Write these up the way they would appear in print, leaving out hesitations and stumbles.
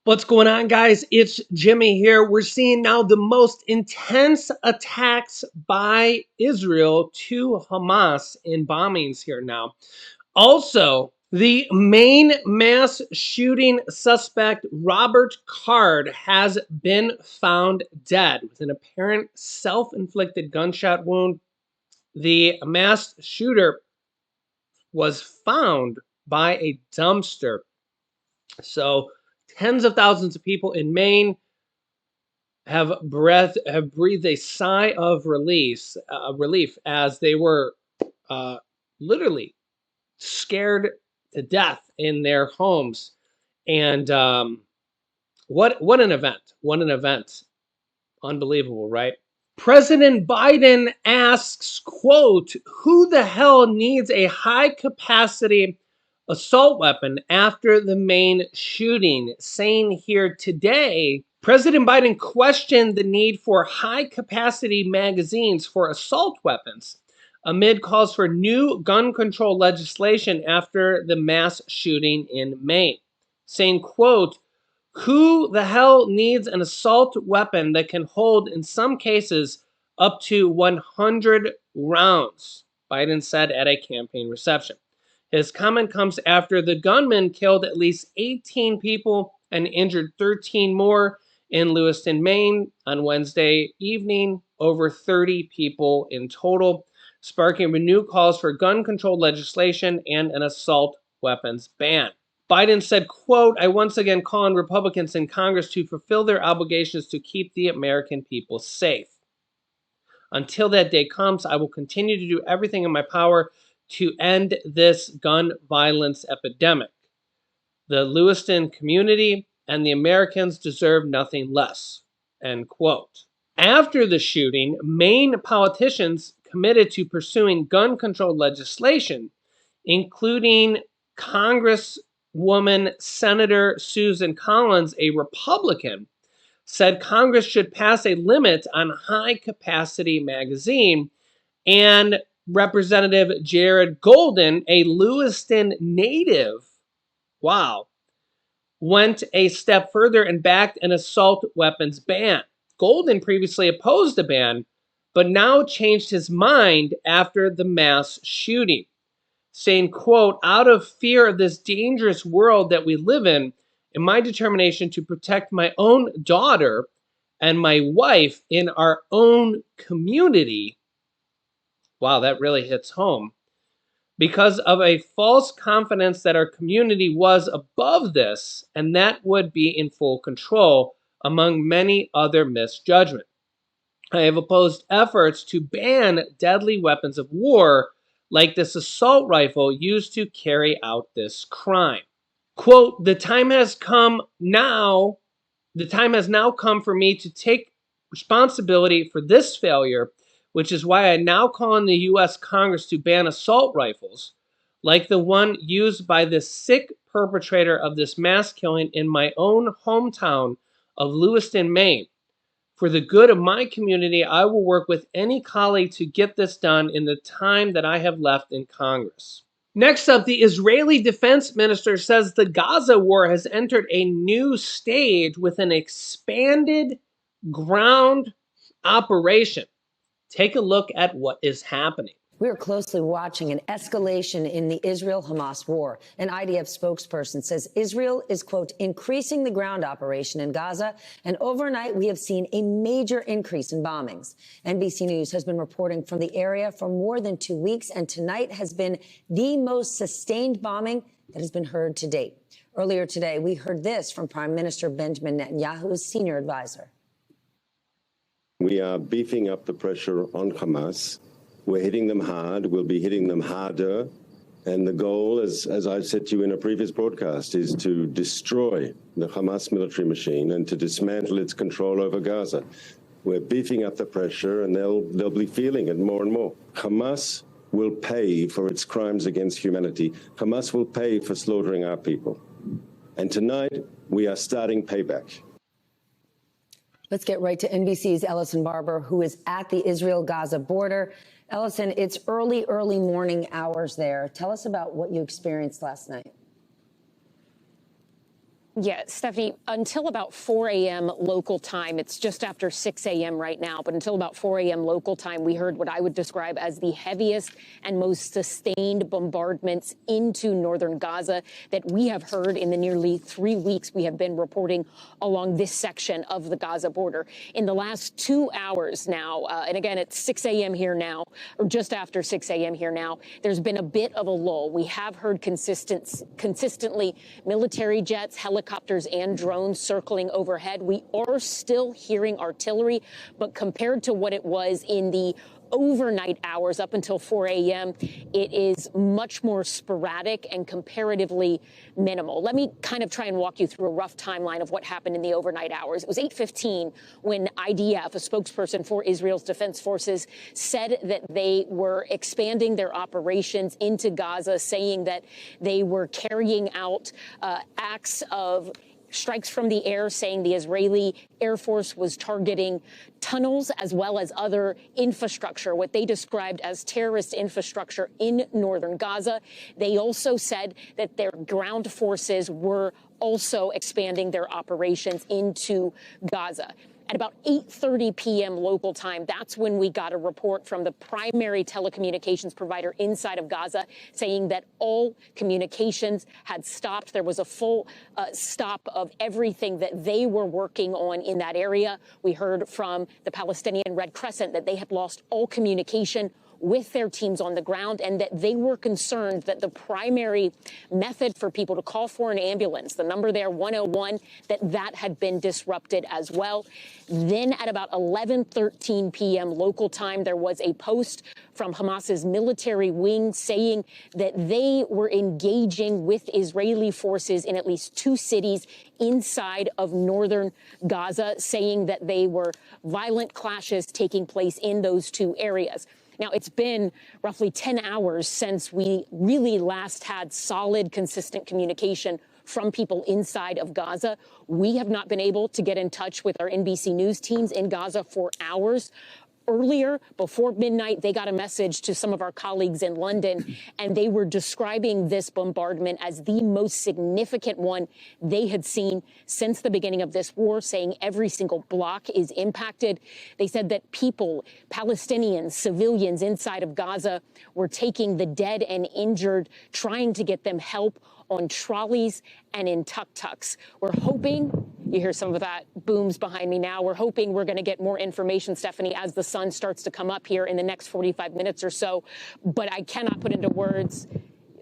What's going on, guys? It's Jimmy here. We're seeing now the most intense attacks by Israel to Hamas in bombings here now. Also, the Maine mass shooting suspect, Robert Card, has been found dead with an apparent self-inflicted gunshot wound. The mass shooter was found by a dumpster. So, tens of thousands of people in Maine have breathed a sigh of relief as they were uh, literally scared to death in their homes. And what an event! What an event! Unbelievable, right? President Biden asks, quote, "Who the hell needs a high-capacity assault weapon after the Maine shooting?" Saying here today, President Biden questioned the need for high-capacity magazines for assault weapons amid calls for new gun control legislation after the mass shooting in Maine. Saying, quote, "Who the hell needs an assault weapon that can hold, in some cases, up to 100 rounds?" Biden said at a campaign reception. His comment comes after the gunman killed at least 18 people and injured 13 more in Lewiston, Maine on Wednesday evening, over 30 people in total, sparking renewed calls for gun control legislation and an assault weapons ban. Biden said, quote, "I once again call on Republicans in Congress to fulfill their obligations to keep the American people safe. Until that day comes, I will continue to do everything in my power to end this gun violence epidemic. The Lewiston community and the Americans deserve nothing less," end quote. After the shooting, Maine politicians committed to pursuing gun control legislation, including Congresswoman Senator Susan Collins, a Republican, said Congress should pass a limit on high-capacity magazine, and Representative Jared Golden, a Lewiston native, wow, went a step further and backed an assault weapons ban. Golden previously opposed the ban, but now changed his mind after the mass shooting, saying, quote, "Out of fear of this dangerous world that we live in my determination to protect my own daughter and my wife in our own community," wow, that really hits home, "because of a false confidence that our community was above this and that would be in full control, among many other misjudgment. I have opposed efforts to ban deadly weapons of war like this assault rifle used to carry out this crime." Quote, The time has now come for me to take responsibility for this failure, which is why I now call on the U.S. Congress to ban assault rifles like the one used by the sick perpetrator of this mass killing in my own hometown of Lewiston, Maine. For the good of my community, I will work with any colleague to get this done in the time that I have left in Congress. Next up, the Israeli defense minister says the Gaza war has entered a new stage with an expanded ground operation. Take a look at what is happening. We are closely watching an escalation in the Israel-Hamas war. An IDF spokesperson says Israel is, quote, "increasing the ground operation in Gaza." And overnight, we have seen a major increase in bombings. NBC News has been reporting from the area for more than 2 weeks, and tonight has been the most sustained bombing that has been heard to date. Earlier today, we heard this from Prime Minister Benjamin Netanyahu's senior advisor. We are beefing up the pressure on Hamas. We're hitting them hard. We'll be hitting them harder. And the goal, as I've said to you in a previous broadcast, is to destroy the Hamas military machine and to dismantle its control over Gaza. We're beefing up the pressure, and they'll be feeling it more and more. Hamas will pay for its crimes against humanity. Hamas will pay for slaughtering our people. And tonight, we are starting payback. Let's get right to NBC's Ellison Barber, who is at the Israel-Gaza border. Ellison, it's early morning hours there. Tell us about what you experienced last night. Yeah, Stephanie, until about 4 a.m. local time, it's just after 6 a.m. right now, but until about 4 a.m. local time, we heard what I would describe as the heaviest and most sustained bombardments into northern Gaza that we have heard in the nearly 3 weeks we have been reporting along this section of the Gaza border. In the last 2 hours now, and again, it's 6 a.m. here now, or just after 6 a.m. here now, there's been a bit of a lull. We have heard consistently military jets, helicopters, and drones circling overhead. We are still hearing artillery, but compared to what it was in the overnight hours up until 4 a.m., it is much more sporadic and comparatively minimal. Let me kind of try and walk you through a rough timeline of what happened in the overnight hours. It was 8:15 when IDF, a spokesperson for Israel's defense forces, said that they were expanding their operations into Gaza, saying that they were carrying out acts of strikes from the air, saying the Israeli Air Force was targeting tunnels as well as other infrastructure, what they described as terrorist infrastructure in northern Gaza. They also said that their ground forces were also expanding their operations into Gaza. At about 8:30 p.m. local time, that's when we got a report from the primary telecommunications provider inside of Gaza saying that all communications had stopped. There was a full stop of everything that they were working on in that area. We heard from the Palestinian Red Crescent that they had lost all communication with their teams on the ground, and that they were concerned that the primary method for people to call for an ambulance, the number there, 101, that had been disrupted as well. Then at about 11:13 p.m. local time, there was a post from Hamas's military wing saying that they were engaging with Israeli forces in at least 2 cities inside of northern Gaza, saying that they were violent clashes taking place in those 2 areas. Now, it's been roughly 10 hours since we really last had solid, consistent communication from people inside of Gaza. We have not been able to get in touch with our NBC News teams in Gaza for hours. Earlier, before midnight, they got a message to some of our colleagues in London, and they were describing this bombardment as the most significant one they had seen since the beginning of this war, saying every single block is impacted. They said that people, Palestinians, civilians inside of Gaza, were taking the dead and injured, trying to get them help on trolleys and in tuk-tuks. We're hoping, you hear some of that booms behind me now, we're hoping we're going to get more information, Stephanie, as the sun starts to come up here in the next 45 minutes or so. But I cannot put into words.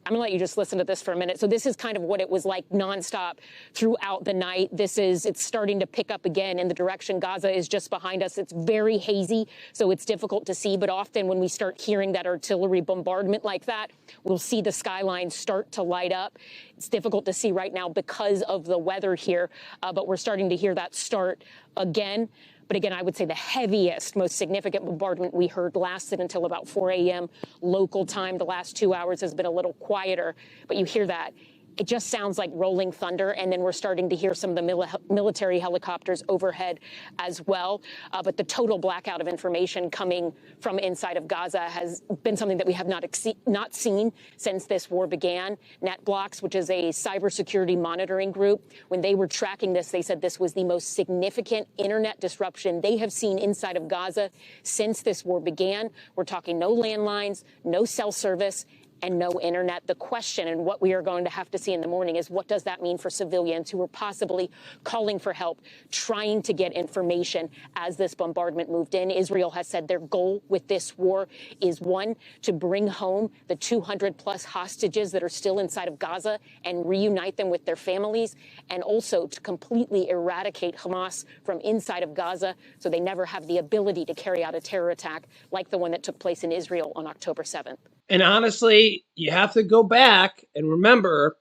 I'm going to let you just listen to this for a minute. So this is kind of what it was like nonstop throughout the night. It's starting to pick up again in the direction. Gaza is just behind us. It's very hazy, so it's difficult to see. But often when we start hearing that artillery bombardment like that, we'll see the skyline start to light up. It's difficult to see right now because of the weather here, but we're starting to hear that start again. But again, I would say the heaviest, most significant bombardment we heard lasted until about 4 a.m. local time. The last 2 hours has been a little quieter, but you hear that. It just sounds like rolling thunder, and then we're starting to hear some of the military helicopters overhead as well. But the total blackout of information coming from inside of Gaza has been something that we have not seen since this war began. NetBlocks, which is a cybersecurity monitoring group, when they were tracking this, they said this was the most significant internet disruption they have seen inside of Gaza since this war began. We're talking no landlines, no cell service, and no internet. The question, and what we are going to have to see in the morning, is what does that mean for civilians who are possibly calling for help, trying to get information as this bombardment moved in? Israel has said their goal with this war is, one, to bring home the 200-plus hostages that are still inside of Gaza and reunite them with their families, and also to completely eradicate Hamas from inside of Gaza so they never have the ability to carry out a terror attack like the one that took place in Israel on October 7th. And honestly, you have to go back and remember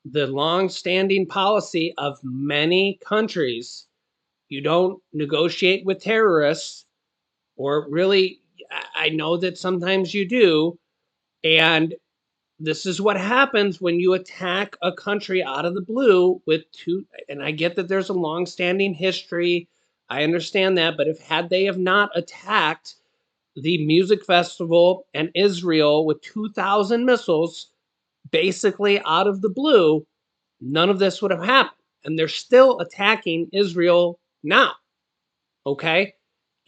the long-standing policy of many countries. You don't negotiate with terrorists, or really, I know that sometimes you do. And this is what happens when you attack a country out of the blue with two. And I get that there's a long-standing history. I understand that. But had they have not attacked the music festival and Israel with 2,000 missiles basically out of the blue, none of this would have happened. and they're still attacking Israel now. Okay?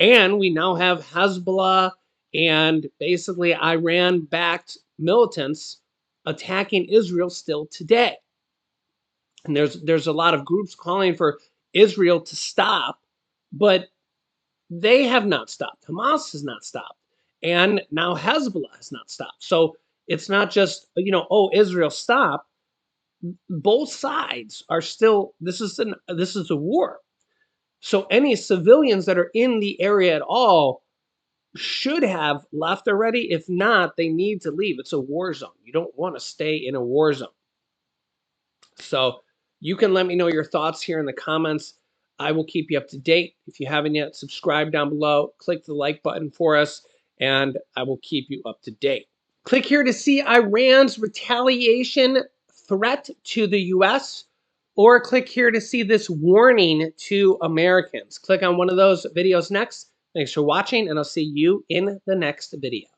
And we now have Hezbollah and basically Iran-backed militants attacking Israel still today. And there's a lot of groups calling for Israel to stop, but they have not stopped. Hamas has not stopped. And now Hezbollah has not stopped. So it's not just, oh, Israel stop. Both sides are still, this is a war. So any civilians that are in the area at all should have left already. If not, they need to leave. It's a war zone. You don't want to stay in a war zone. So you can let me know your thoughts here in the comments. I will keep you up to date. If you haven't yet, subscribe down below. Click the like button for us, and I will keep you up to date. Click here to see Iran's retaliation threat to the U.S., or click here to see this warning to Americans. Click on one of those videos next. Thanks for watching, and I'll see you in the next video.